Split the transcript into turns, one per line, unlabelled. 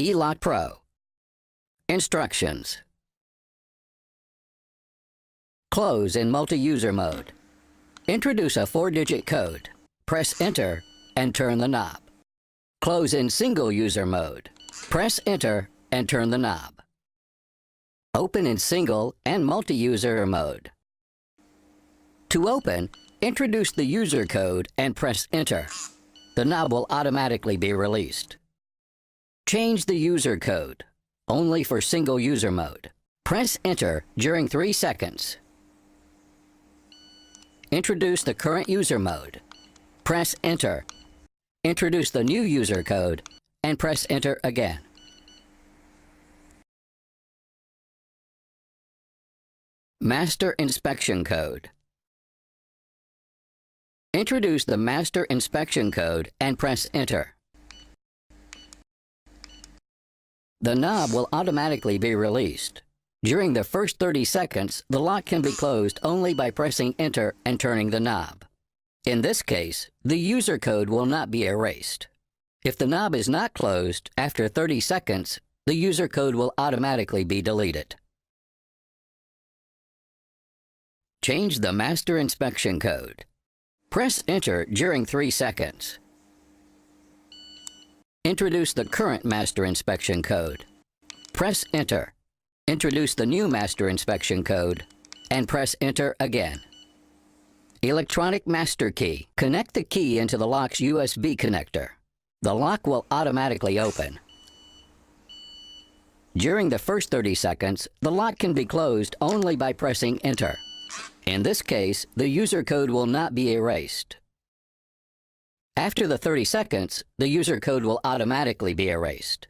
Elock PRO. Instructions. Close in multi-user mode. Introduce a 4-digit code. Press Enter and turn the knob. Close in single-user mode. Press Enter and turn the knob. Open in single and multi-user mode. To open, introduce the user code and press Enter. The knob will automatically be released. Change the user code, only for single-user mode. Press Enter during 3 seconds. Introduce the current user mode. Press Enter. Introduce the new user code and press Enter again. Master Inspection Code. Introduce the Master Inspection Code and press Enter. The knob will automatically be released. During the first 30 seconds, the lock can be closed only by pressing Enter and turning the knob. In this case, the user code will not be erased. If the knob is not closed after 30 seconds, the user code will automatically be deleted. Change the Master Inspection Code. Press Enter during 3 seconds. Introduce the current Master Inspection Code. Press Enter. Introduce the new Master Inspection Code and press Enter again. Electronic Master Key. Connect the key into the lock's USB connector. The lock will automatically open. During the first 30 seconds, the lock can be closed only by pressing Enter. In this case, the user code will not be erased. After the 30 seconds, the user code will automatically be erased.